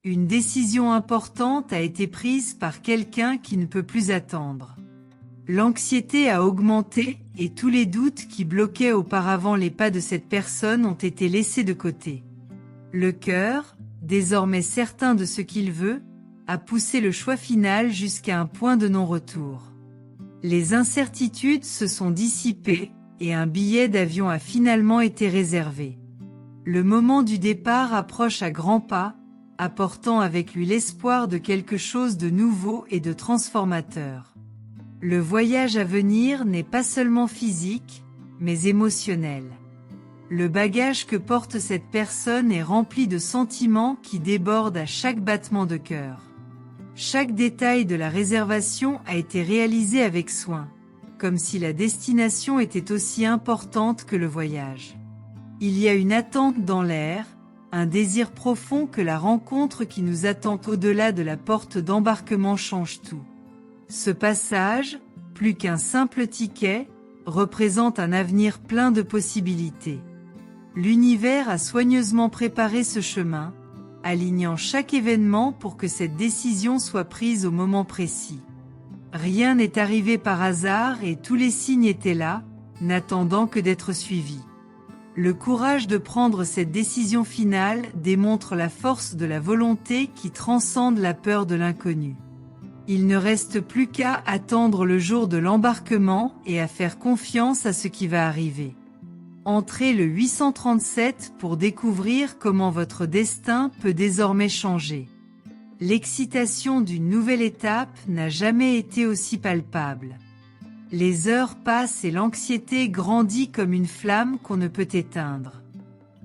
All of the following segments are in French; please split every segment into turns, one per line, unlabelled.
Une décision importante a été prise par quelqu'un qui ne peut plus attendre. L'anxiété a augmenté et tous les doutes qui bloquaient auparavant les pas de cette personne ont été laissés de côté. Le cœur, désormais certain de ce qu'il veut, a poussé le choix final jusqu'à un point de non-retour. Les incertitudes se sont dissipées et un billet d'avion a finalement été réservé. Le moment du départ approche à grands pas, apportant avec lui l'espoir de quelque chose de nouveau et de transformateur. Le voyage à venir n'est pas seulement physique, mais émotionnel. Le bagage que porte cette personne est rempli de sentiments qui débordent à chaque battement de cœur. Chaque détail de la réservation a été réalisé avec soin, comme si la destination était aussi importante que le voyage. Il y a une attente dans l'air, un désir profond que la rencontre qui nous attend au-delà de la porte d'embarquement change tout. Ce passage, plus qu'un simple ticket, représente un avenir plein de possibilités. L'univers a soigneusement préparé ce chemin, alignant chaque événement pour que cette décision soit prise au moment précis. Rien n'est arrivé par hasard et tous les signes étaient là, n'attendant que d'être suivis. Le courage de prendre cette décision finale démontre la force de la volonté qui transcende la peur de l'inconnu. Il ne reste plus qu'à attendre le jour de l'embarquement et à faire confiance à ce qui va arriver. Entrez le 837 pour découvrir comment votre destin peut désormais changer. L'excitation d'une nouvelle étape n'a jamais été aussi palpable. Les heures passent et l'anxiété grandit comme une flamme qu'on ne peut éteindre.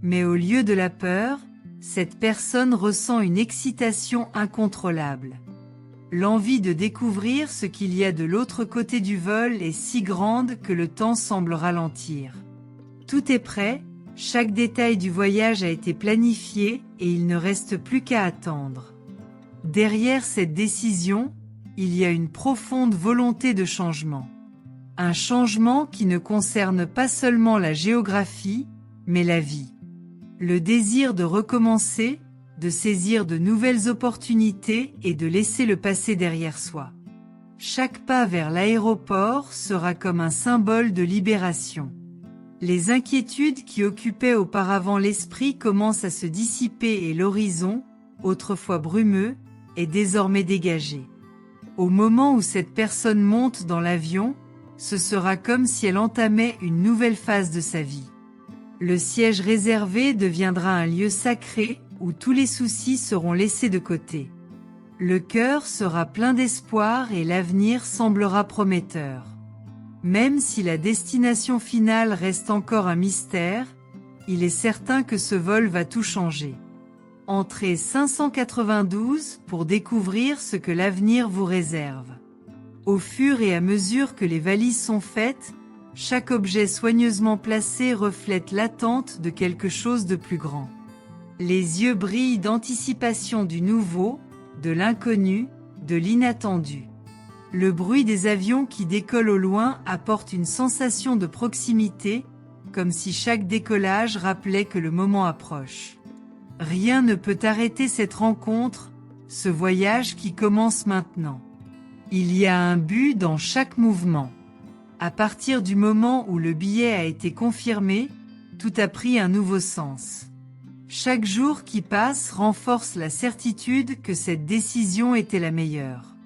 Mais au lieu de la peur, cette personne ressent une excitation incontrôlable. L'envie de découvrir ce qu'il y a de l'autre côté du vol est si grande que le temps semble ralentir. Tout est prêt, chaque détail du voyage a été planifié et il ne reste plus qu'à attendre. Derrière cette décision, il y a une profonde volonté de changement. Un changement qui ne concerne pas seulement la géographie, mais la vie. Le désir de recommencer, de saisir de nouvelles opportunités et de laisser le passé derrière soi. Chaque pas vers l'aéroport sera comme un symbole de libération. Les inquiétudes qui occupaient auparavant l'esprit commencent à se dissiper et l'horizon, autrefois brumeux, est désormais dégagé. Au moment où cette personne monte dans l'avion, ce sera comme si elle entamait une nouvelle phase de sa vie. Le siège réservé deviendra un lieu sacré où tous les soucis seront laissés de côté. Le cœur sera plein d'espoir et l'avenir semblera prometteur. Même si la destination finale reste encore un mystère, il est certain que ce vol va tout changer. Entrez 592 pour découvrir ce que l'avenir vous réserve. Au fur et à mesure que les valises sont faites, chaque objet soigneusement placé reflète l'attente de quelque chose de plus grand. Les yeux brillent d'anticipation du nouveau, de l'inconnu, de l'inattendu. Le bruit des avions qui décollent au loin apporte une sensation de proximité, comme si chaque décollage rappelait que le moment approche. Rien ne peut arrêter cette rencontre, ce voyage qui commence maintenant. Il y a un but dans chaque mouvement. À partir du moment où le billet a été confirmé, tout a pris un nouveau sens. Chaque jour qui passe renforce la certitude que cette décision était la meilleure.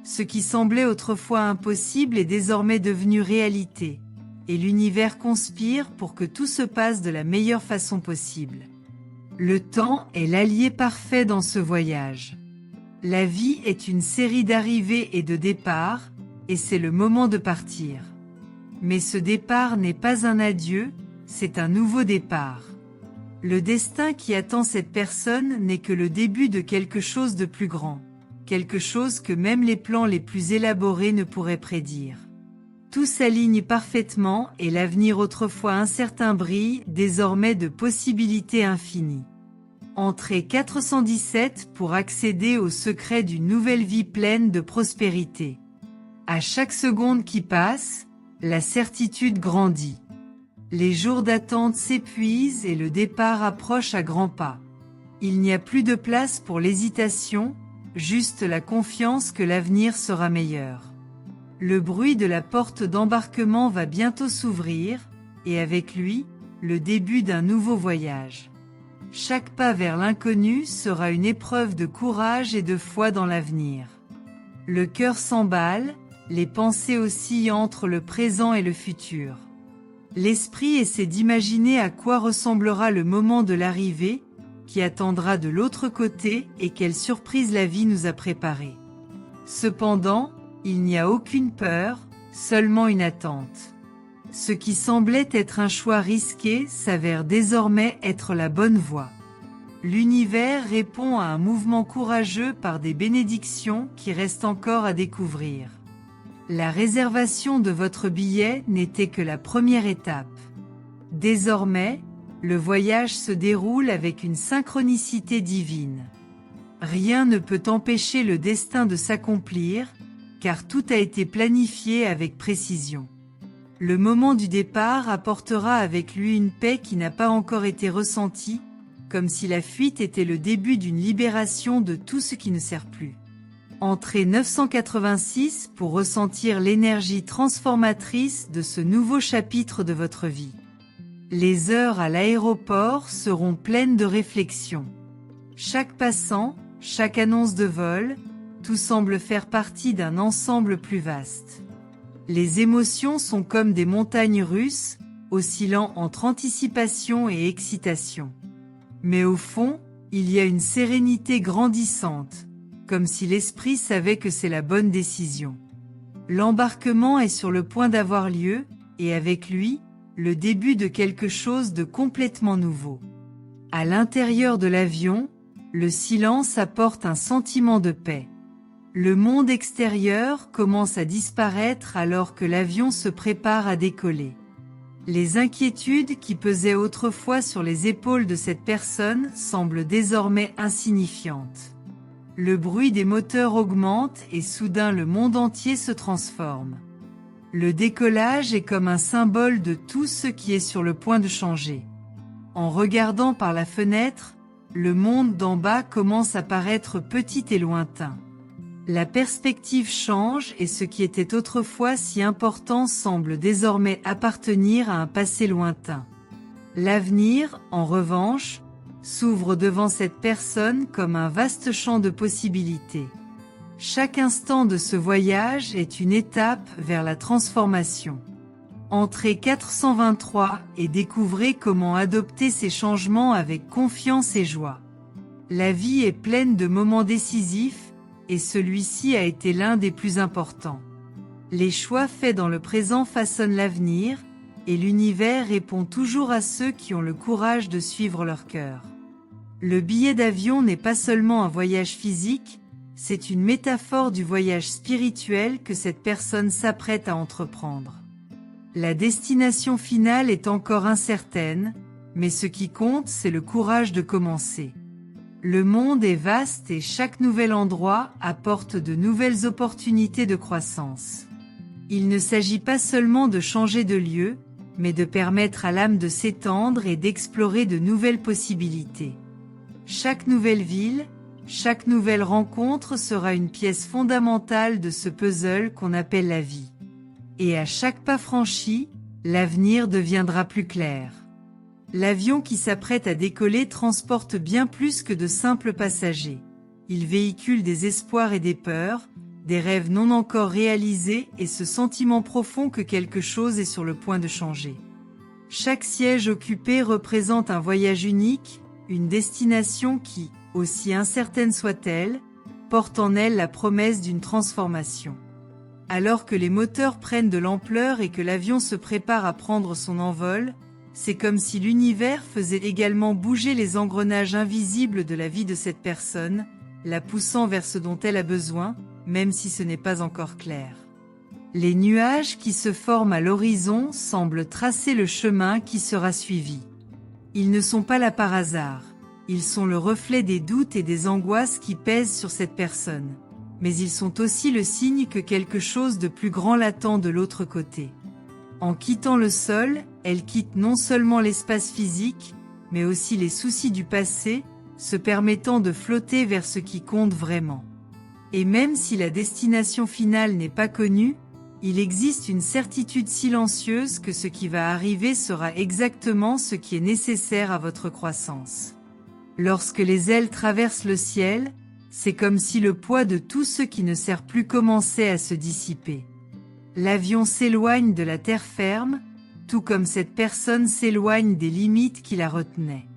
Ce qui semblait autrefois impossible est désormais devenu réalité, et l'univers conspire pour que tout se passe de la meilleure façon possible. Le temps est l'allié parfait dans ce voyage. La vie est une série d'arrivées et de départs, et c'est le moment de partir. Mais ce départ n'est pas un adieu, c'est un nouveau départ. Le destin qui attend cette personne n'est que le début de quelque chose de plus grand, quelque chose que même les plans les plus élaborés ne pourraient prédire. Tout s'aligne parfaitement et l'avenir autrefois incertain brille désormais de possibilités infinies. Entrez 417 pour accéder au secret d'une nouvelle vie pleine de prospérité. À chaque seconde qui passe, la certitude grandit. Les jours d'attente s'épuisent et le départ approche à grands pas. Il n'y a plus de place pour l'hésitation, juste la confiance que l'avenir sera meilleur. Le bruit de la porte d'embarquement va bientôt s'ouvrir, et avec lui, le début d'un nouveau voyage. Chaque pas vers l'inconnu sera une épreuve de courage et de foi dans l'avenir. Le cœur s'emballe, les pensées oscillent entre le présent et le futur. L'esprit essaie d'imaginer à quoi ressemblera le moment de l'arrivée, qui attendra de l'autre côté et quelle surprise la vie nous a préparée. Cependant, il n'y a aucune peur, seulement une attente. Ce qui semblait être un choix risqué s'avère désormais être la bonne voie. L'univers répond à un mouvement courageux par des bénédictions qui restent encore à découvrir. La réservation de votre billet n'était que la première étape. Désormais, le voyage se déroule avec une synchronicité divine. Rien ne peut empêcher le destin de s'accomplir, car tout a été planifié avec précision. Le moment du départ apportera avec lui une paix qui n'a pas encore été ressentie, comme si la fuite était le début d'une libération de tout ce qui ne sert plus. Entrez 986 pour ressentir l'énergie transformatrice de ce nouveau chapitre de votre vie. Les heures à l'aéroport seront pleines de réflexions. Chaque passant, chaque annonce de vol, tout semble faire partie d'un ensemble plus vaste. Les émotions sont comme des montagnes russes, oscillant entre anticipation et excitation. Mais au fond, il y a une sérénité grandissante, comme si l'esprit savait que c'est la bonne décision. L'embarquement est sur le point d'avoir lieu, et avec lui, le début de quelque chose de complètement nouveau. À l'intérieur de l'avion, le silence apporte un sentiment de paix. Le monde extérieur commence à disparaître alors que l'avion se prépare à décoller. Les inquiétudes qui pesaient autrefois sur les épaules de cette personne semblent désormais insignifiantes. Le bruit des moteurs augmente et soudain le monde entier se transforme. Le décollage est comme un symbole de tout ce qui est sur le point de changer. En regardant par la fenêtre, le monde d'en bas commence à paraître petit et lointain. La perspective change et ce qui était autrefois si important semble désormais appartenir à un passé lointain. L'avenir, en revanche, s'ouvre devant cette personne comme un vaste champ de possibilités. Chaque instant de ce voyage est une étape vers la transformation. Entrez 423 et découvrez comment adopter ces changements avec confiance et joie. La vie est pleine de moments décisifs, et celui-ci a été l'un des plus importants. Les choix faits dans le présent façonnent l'avenir, et l'univers répond toujours à ceux qui ont le courage de suivre leur cœur. Le billet d'avion n'est pas seulement un voyage physique, c'est une métaphore du voyage spirituel que cette personne s'apprête à entreprendre. La destination finale est encore incertaine, mais ce qui compte, c'est le courage de commencer. Le monde est vaste et chaque nouvel endroit apporte de nouvelles opportunités de croissance. Il ne s'agit pas seulement de changer de lieu, mais de permettre à l'âme de s'étendre et d'explorer de nouvelles possibilités. Chaque nouvelle ville, chaque nouvelle rencontre sera une pièce fondamentale de ce puzzle qu'on appelle la vie. Et à chaque pas franchi, l'avenir deviendra plus clair. L'avion qui s'apprête à décoller transporte bien plus que de simples passagers. Il véhicule des espoirs et des peurs, des rêves non encore réalisés et ce sentiment profond que quelque chose est sur le point de changer. Chaque siège occupé représente un voyage unique, une destination qui, aussi incertaine soit-elle, porte en elle la promesse d'une transformation. Alors que les moteurs prennent de l'ampleur et que l'avion se prépare à prendre son envol, c'est comme si l'univers faisait également bouger les engrenages invisibles de la vie de cette personne, la poussant vers ce dont elle a besoin, même si ce n'est pas encore clair. Les nuages qui se forment à l'horizon semblent tracer le chemin qui sera suivi. Ils ne sont pas là par hasard, ils sont le reflet des doutes et des angoisses qui pèsent sur cette personne. Mais ils sont aussi le signe que quelque chose de plus grand l'attend de l'autre côté. En quittant le sol, elle quitte non seulement l'espace physique, mais aussi les soucis du passé, se permettant de flotter vers ce qui compte vraiment. Et même si la destination finale n'est pas connue, il existe une certitude silencieuse que ce qui va arriver sera exactement ce qui est nécessaire à votre croissance. Lorsque les ailes traversent le ciel, c'est comme si le poids de tout ce qui ne sert plus commençait à se dissiper. L'avion s'éloigne de la terre ferme, tout comme cette personne s'éloigne des limites qui la retenaient.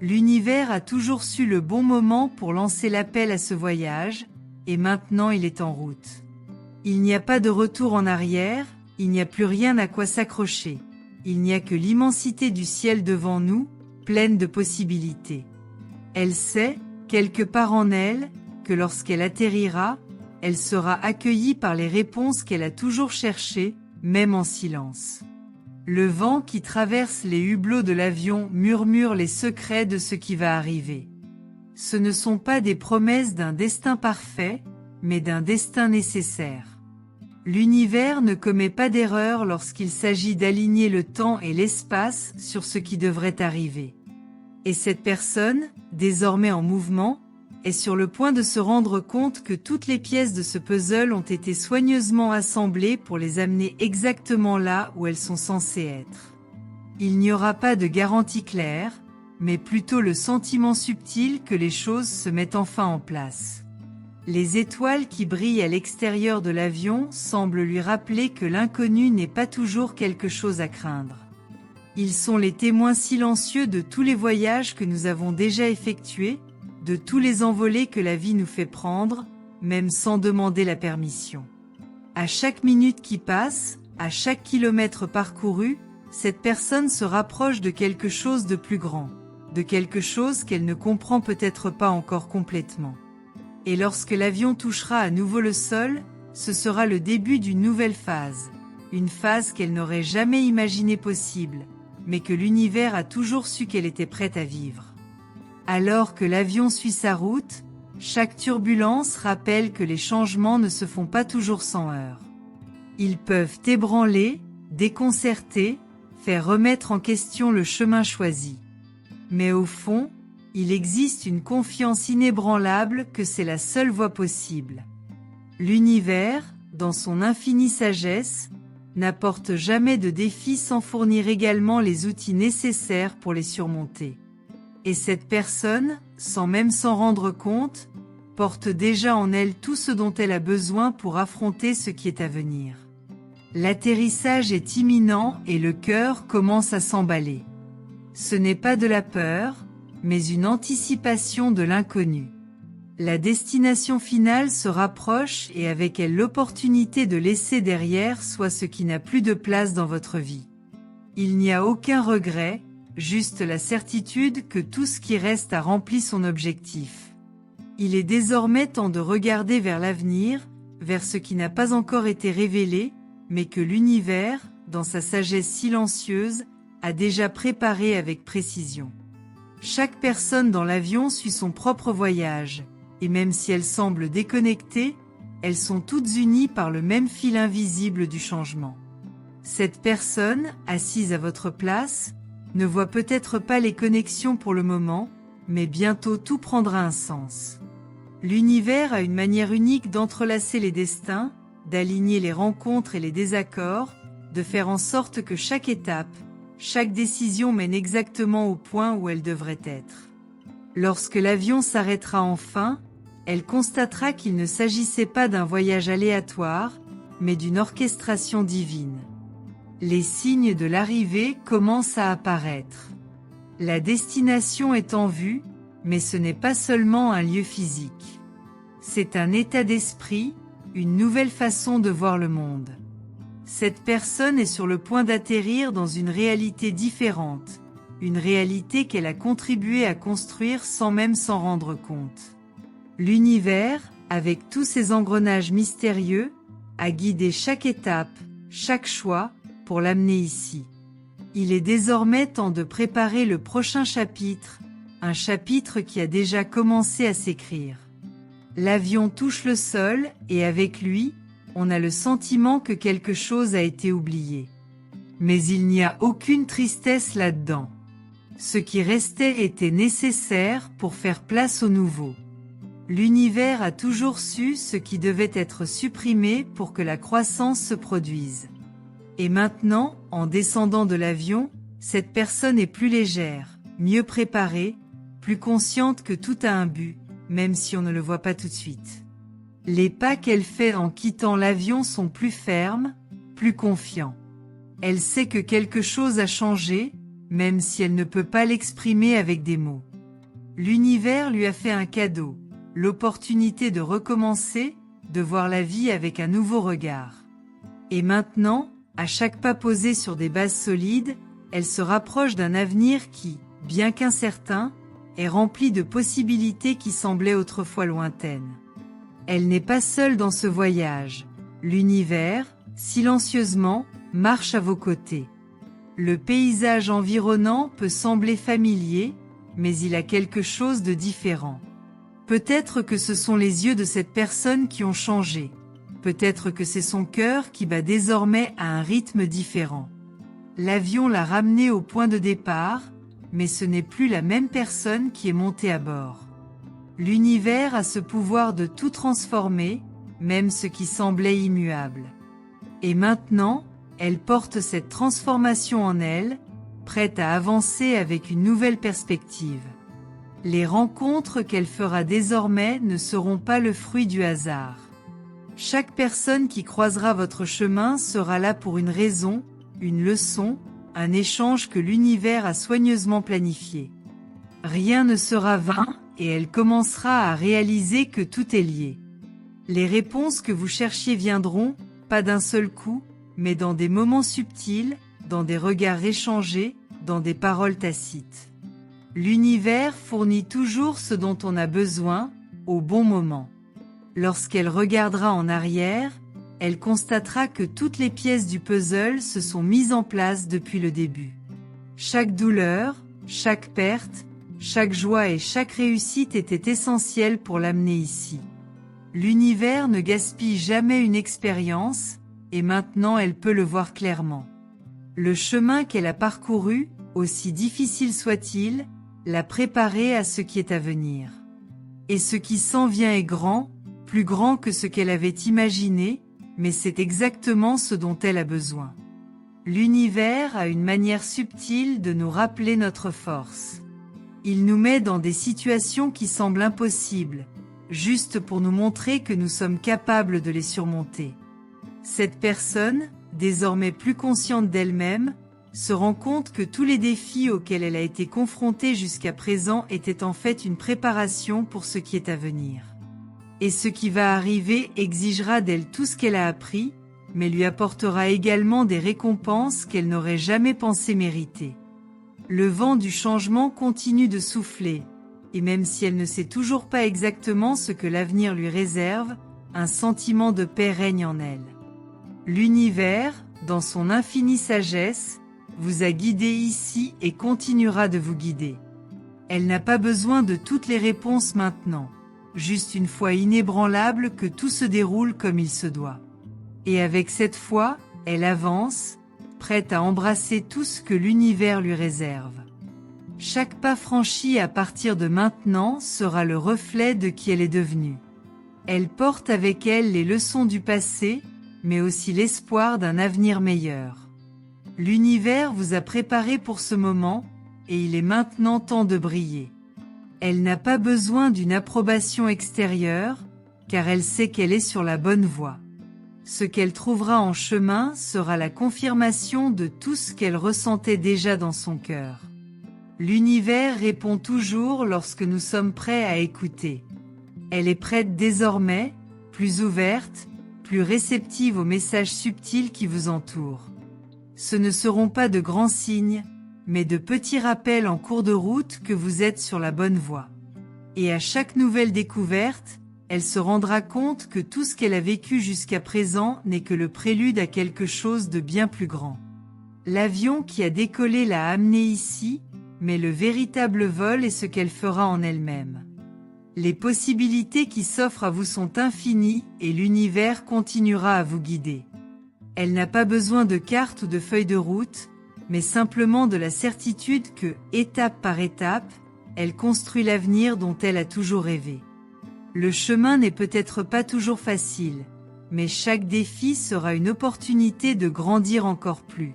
L'univers a toujours su le bon moment pour lancer l'appel à ce voyage, et maintenant il est en route. Il n'y a pas de retour en arrière, il n'y a plus rien à quoi s'accrocher. Il n'y a que l'immensité du ciel devant nous, pleine de possibilités. Elle sait, quelque part en elle, que lorsqu'elle atterrira, elle sera accueillie par les réponses qu'elle a toujours cherchées, même en silence. Le vent qui traverse les hublots de l'avion murmure les secrets de ce qui va arriver. Ce ne sont pas des promesses d'un destin parfait, mais d'un destin nécessaire. L'univers ne commet pas d'erreur lorsqu'il s'agit d'aligner le temps et l'espace sur ce qui devrait arriver. Et cette personne, désormais en mouvement, est sur le point de se rendre compte que toutes les pièces de ce puzzle ont été soigneusement assemblées pour les amener exactement là où elles sont censées être. Il n'y aura pas de garantie claire, mais plutôt le sentiment subtil que les choses se mettent enfin en place. Les étoiles qui brillent à l'extérieur de l'avion semblent lui rappeler que l'inconnu n'est pas toujours quelque chose à craindre. Ils sont les témoins silencieux de tous les voyages que nous avons déjà effectués, de tous les envolées que la vie nous fait prendre, même sans demander la permission. À chaque minute qui passe, à chaque kilomètre parcouru, cette personne se rapproche de quelque chose de plus grand, de quelque chose qu'elle ne comprend peut-être pas encore complètement. Et lorsque l'avion touchera à nouveau le sol, ce sera le début d'une nouvelle phase, une phase qu'elle n'aurait jamais imaginée possible, mais que l'univers a toujours su qu'elle était prête à vivre. Alors que l'avion suit sa route, chaque turbulence rappelle que les changements ne se font pas toujours sans heurts. Ils peuvent ébranler, déconcerter, faire remettre en question le chemin choisi. Mais au fond, il existe une confiance inébranlable que c'est la seule voie possible. L'univers, dans son infinie sagesse, n'apporte jamais de défis sans fournir également les outils nécessaires pour les surmonter. Et cette personne, sans même s'en rendre compte, porte déjà en elle tout ce dont elle a besoin pour affronter ce qui est à venir. L'atterrissage est imminent et le cœur commence à s'emballer. Ce n'est pas de la peur, mais une anticipation de l'inconnu. La destination finale se rapproche et avec elle l'opportunité de laisser derrière soi ce qui n'a plus de place dans votre vie. Il n'y a aucun regret, juste la certitude que tout ce qui reste a rempli son objectif. Il est désormais temps de regarder vers l'avenir, vers ce qui n'a pas encore été révélé, mais que l'univers, dans sa sagesse silencieuse, a déjà préparé avec précision. Chaque personne dans l'avion suit son propre voyage, et même si elles semblent déconnectées, elles sont toutes unies par le même fil invisible du changement. Cette personne, assise à votre place, ne voit peut-être pas les connexions pour le moment, mais bientôt tout prendra un sens. L'univers a une manière unique d'entrelacer les destins, d'aligner les rencontres et les désaccords, de faire en sorte que chaque étape, chaque décision mène exactement au point où elle devrait être. Lorsque l'avion s'arrêtera enfin, elle constatera qu'il ne s'agissait pas d'un voyage aléatoire, mais d'une orchestration divine. Les signes de l'arrivée commencent à apparaître. La destination est en vue, mais ce n'est pas seulement un lieu physique. C'est un état d'esprit, une nouvelle façon de voir le monde. Cette personne est sur le point d'atterrir dans une réalité différente, une réalité qu'elle a contribué à construire sans même s'en rendre compte. L'univers, avec tous ses engrenages mystérieux, a guidé chaque étape, chaque choix, pour l'amener ici. Il est désormais temps de préparer le prochain chapitre, un chapitre qui a déjà commencé à s'écrire. L'avion touche le sol et avec lui, on a le sentiment que quelque chose a été oublié. Mais il n'y a aucune tristesse là-dedans. Ce qui restait était nécessaire pour faire place au nouveau. L'univers a toujours su ce qui devait être supprimé pour que la croissance se produise. Et maintenant, en descendant de l'avion, cette personne est plus légère, mieux préparée, plus consciente que tout a un but, même si on ne le voit pas tout de suite. Les pas qu'elle fait en quittant l'avion sont plus fermes, plus confiants. Elle sait que quelque chose a changé, même si elle ne peut pas l'exprimer avec des mots. L'univers lui a fait un cadeau, l'opportunité de recommencer, de voir la vie avec un nouveau regard. Et maintenant, à chaque pas posé sur des bases solides, elle se rapproche d'un avenir qui, bien qu'incertain, est rempli de possibilités qui semblaient autrefois lointaines. Elle n'est pas seule dans ce voyage. L'univers, silencieusement, marche à vos côtés. Le paysage environnant peut sembler familier, mais il a quelque chose de différent. Peut-être que ce sont les yeux de cette personne qui ont changé. Peut-être que c'est son cœur qui bat désormais à un rythme différent. L'avion l'a ramené au point de départ, mais ce n'est plus la même personne qui est montée à bord. L'univers a ce pouvoir de tout transformer, même ce qui semblait immuable. Et maintenant, elle porte cette transformation en elle, prête à avancer avec une nouvelle perspective. Les rencontres qu'elle fera désormais ne seront pas le fruit du hasard. Chaque personne qui croisera votre chemin sera là pour une raison, une leçon, un échange que l'univers a soigneusement planifié. Rien ne sera vain, et elle commencera à réaliser que tout est lié. Les réponses que vous cherchiez viendront, pas d'un seul coup, mais dans des moments subtils, dans des regards échangés, dans des paroles tacites. L'univers fournit toujours ce dont on a besoin, au bon moment. Lorsqu'elle regardera en arrière, elle constatera que toutes les pièces du puzzle se sont mises en place depuis le début. Chaque douleur, chaque perte, chaque joie et chaque réussite était essentielle pour l'amener ici. L'univers ne gaspille jamais une expérience, et maintenant elle peut le voir clairement. Le chemin qu'elle a parcouru, aussi difficile soit-il, l'a préparée à ce qui est à venir. Et ce qui s'en vient est grand, plus grand que ce qu'elle avait imaginé, mais c'est exactement ce dont elle a besoin. L'univers a une manière subtile de nous rappeler notre force. Il nous met dans des situations qui semblent impossibles, juste pour nous montrer que nous sommes capables de les surmonter. Cette personne, désormais plus consciente d'elle-même, se rend compte que tous les défis auxquels elle a été confrontée jusqu'à présent étaient en fait une préparation pour ce qui est à venir. Et ce qui va arriver exigera d'elle tout ce qu'elle a appris, mais lui apportera également des récompenses qu'elle n'aurait jamais pensé mériter. Le vent du changement continue de souffler, et même si elle ne sait toujours pas exactement ce que l'avenir lui réserve, un sentiment de paix règne en elle. L'univers, dans son infinie sagesse, vous a guidé ici et continuera de vous guider. Elle n'a pas besoin de toutes les réponses maintenant, juste une foi inébranlable que tout se déroule comme il se doit. Et avec cette foi, elle avance, prête à embrasser tout ce que l'univers lui réserve. Chaque pas franchi à partir de maintenant sera le reflet de qui elle est devenue. Elle porte avec elle les leçons du passé, mais aussi l'espoir d'un avenir meilleur. L'univers vous a préparé pour ce moment, et il est maintenant temps de briller. Elle n'a pas besoin d'une approbation extérieure, car elle sait qu'elle est sur la bonne voie. Ce qu'elle trouvera en chemin sera la confirmation de tout ce qu'elle ressentait déjà dans son cœur. L'univers répond toujours lorsque nous sommes prêts à écouter. Elle est prête désormais, plus ouverte, plus réceptive aux messages subtils qui vous entourent. Ce ne seront pas de grands signes, mais de petits rappels en cours de route que vous êtes sur la bonne voie. Et à chaque nouvelle découverte, elle se rendra compte que tout ce qu'elle a vécu jusqu'à présent n'est que le prélude à quelque chose de bien plus grand. L'avion qui a décollé l'a amenée ici, mais le véritable vol est ce qu'elle fera en elle-même. Les possibilités qui s'offrent à vous sont infinies et l'univers continuera à vous guider. Elle n'a pas besoin de carte ou de feuille de route, mais simplement de la certitude que, étape par étape, elle construit l'avenir dont elle a toujours rêvé. Le chemin n'est peut-être pas toujours facile, mais chaque défi sera une opportunité de grandir encore plus.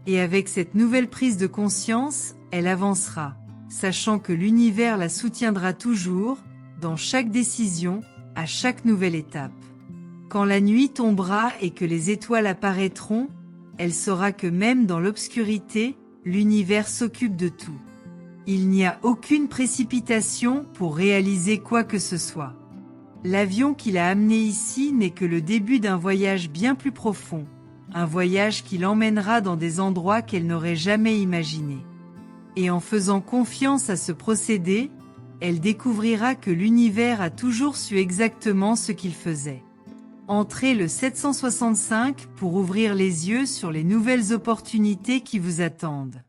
Et avec cette nouvelle prise de conscience, elle avancera, sachant que l'univers la soutiendra toujours, dans chaque décision, à chaque nouvelle étape. Quand la nuit tombera et que les étoiles apparaîtront, elle saura que même dans l'obscurité, l'univers s'occupe de tout. Il n'y a aucune précipitation pour réaliser quoi que ce soit. L'avion qui l'a amené ici n'est que le début d'un voyage bien plus profond, un voyage qui l'emmènera dans des endroits qu'elle n'aurait jamais imaginés. Et en faisant confiance à ce procédé, elle découvrira que l'univers a toujours su exactement ce qu'il faisait. Entrez le 765 pour ouvrir les yeux sur les nouvelles opportunités qui vous attendent.